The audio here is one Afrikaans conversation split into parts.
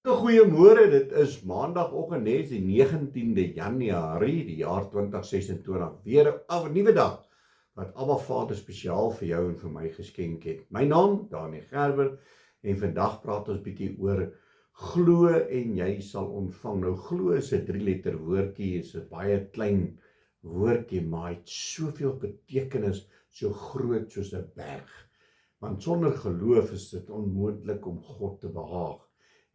Goeiemôre, dit is maandagooggend, die 19de Januarie, die jaar 2026, weer 'n nuwe dag, wat Abba Vader spesiaal vir jou en vir my geskenk het. My naam, Daniel Gerber, en vandag praat ons bietjie oor glo en jy sal ontvang. Nou, glo is 'n 3-letter woordjie, is 'n baie klein woordjie, maar het soveel betekenis, so groot soos 'n berg. Want sonder geloof is dit onmoontlik om God te behaag.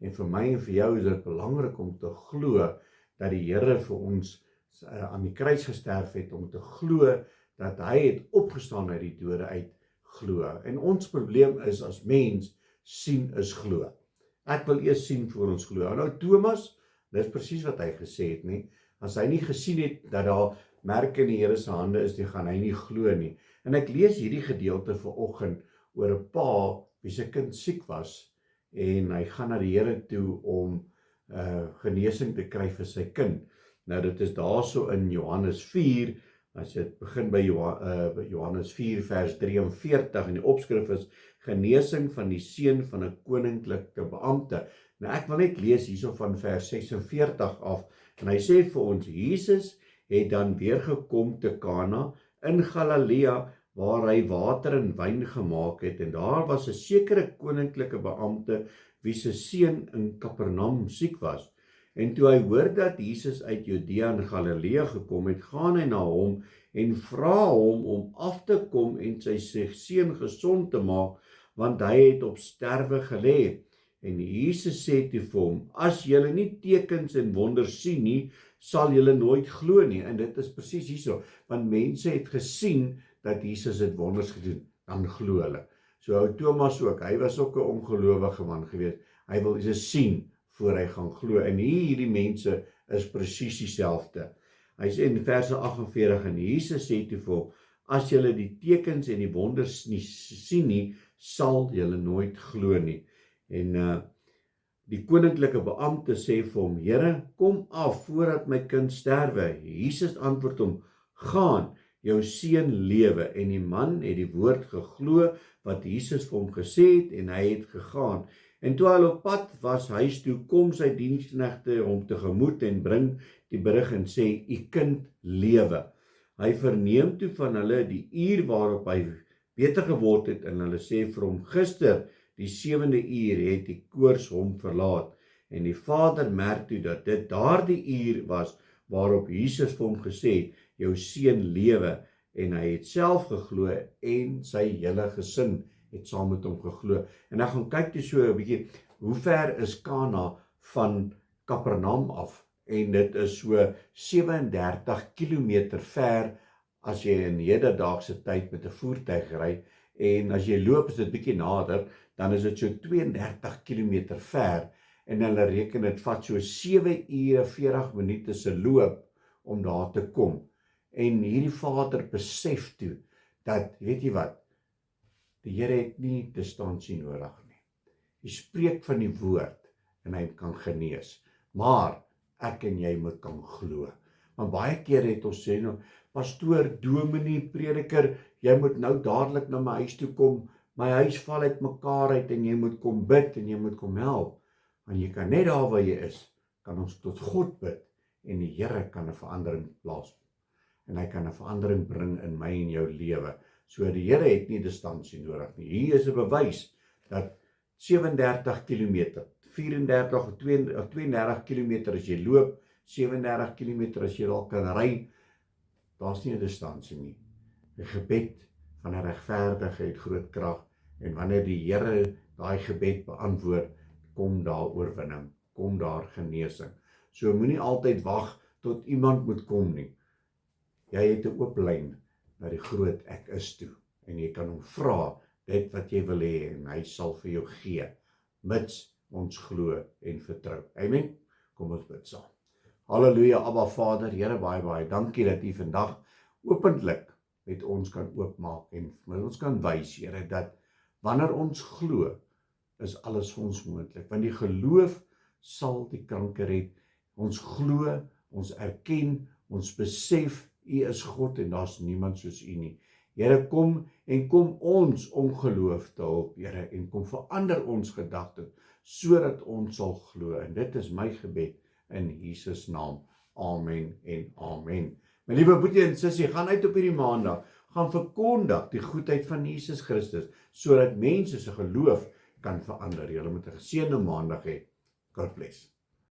En vir my en vir jou is dit belangrik om te glo dat die Here vir ons aan die kruis gesterf het, om te glo dat hy het opgestaan uit die dode uit, glo. En ons probleem is as mens, sien is glo. Ek wil eers sien voor ons glo. Nou Thomas, dis presies wat hy gesê het, nie? As hy nie gesien het dat daar merke in die Here se hande is, dan gaan hy nie glo nie. En ek lees hierdie gedeelte vanoggend oor 'n pa wie se kind siek was, en hy gaan na die Here toe om genesing te kry vir sy kind. Nou dit is daarso in Johannes 4, as jy begin by Johannes 4 vers 43, en die opskrif is genesing van die seun van 'n koninklike beampte. Nou ek wil net lees hierso van vers 46 af, en hy sê vir ons, Jesus het dan weer gekom te Kana in Galilea, waar hy water en wyn gemaak het, en daar was 'n sekere koninklike beampte, wie se seun in Kapernaum siek was. En toe hy hoor dat Jesus uit Judea en Galilea gekom het, gaan hy na hom en vra hom om af te kom en sy seun gesond te maak, want hy het op sterwe gelê. En Jesus sê toe vir hom, as julle nie tekens en wonders sien nie, sal julle nooit glo nie. En dit is presies hierso, want mense het gesien dat Jesus het wonders gedoen, dan glo hulle. So Thomas ook, hy was ook 'n ongelowige man geweest. Hy wil Jesus sien voor hy gaan glo. En hierdie mense is presies dieselfde. Hy sê in verse 48, en Jesus sê toe vir hom, as julle die tekens en die wonders nie sien nie, sal julle nooit glo nie. En die koninklike beampte sê vir hom, Here, kom af voordat my kind sterwe. Jesus antwoord hom, gaan, jou seun lewe. En die man het die woord geglo wat Jesus vir hom gesê het, en hy het gegaan. En toe hy op pad was huis toe, kom sy diensknegte hom tegemoet en bring die berig en sê, u kind lewe. Hy verneem toe van hulle die uur waarop hy beter geword het, en hulle sê vir hom, gister die 7de uur het die koors hom verlaat. En die vader merk toe dat dit daardie uur was waarop Jesus vir hom gesê het, jou seun lewe, en hy het self geglo en sy hele gesin het saam met hom geglo. En dan gaan kyk jy so 'n bietjie, hoe ver is Kana van Kapernaum af? En dit is so 37 kilometer ver as jy in hedendaagse tyd met 'n voertuig ry, en as jy loop is dit bietjie nader, dan is dit so 32 kilometer ver, en hulle reken dit vat so 7 ure 40 minute se loop om daar te kom. En hierdie vader besef toe dat, weet jy wat, die Here het nie distansie nodig nie. Hy spreek van die woord en hy kan genees, maar ek en jy moet kan glo. Want baie keer het ons sê, nou, pastoor, dominee, prediker, jy moet nou dadelik na my huis toe kom, my huis val uit mekaar uit en jy moet kom bid en jy moet kom help. Want jy kan net daar waar jy is, kan ons tot God bid en die Here kan 'n verandering plaas. En hy kan 'n verandering bring in my en jou lewe. So die Here het nie distansie nodig nie. Hier is 'n bewys dat 37 kilometer, 34 of 32 kilometer as jy loop, 37 kilometer as jy dalk kan ry, daar's nie 'n distansie nie. 'n Gebed van 'n regverdige het groot krag, en wanneer die Here daai gebed beantwoord, kom daar oorwinning, kom daar genesing. So moenie altyd wag tot iemand moet kom nie. Jy het 'n oop lyn na die groot ek is toe, en jy kan hom vra dit wat jy wil hê, en hy sal vir jou gee, mits ons glo en vertrou. Amen. Kom ons bid saam. Halleluja, Abba Vader, Here, baie dankie dat U vandag openlik met ons kan oopmaak en met ons kan wys, Here, dat wanneer ons glo, is alles vir ons moontlik. Want die geloof sal die kanker red. Ons glo, ons erken, ons besef U is God en daar's niemand soos U nie. Here, kom ons ongeloof te hulp, Here, en kom verander ons gedagtes, sodat ons sal glo. En dit is my gebed in Jesus naam. Amen en amen. My liewe boetie en sussie, gaan uit op hierdie maandag, gaan verkondig die goedheid van Jesus Christus, sodat mense se geloof kan verander. Julle moet 'n geseënde maandag hê. God bless.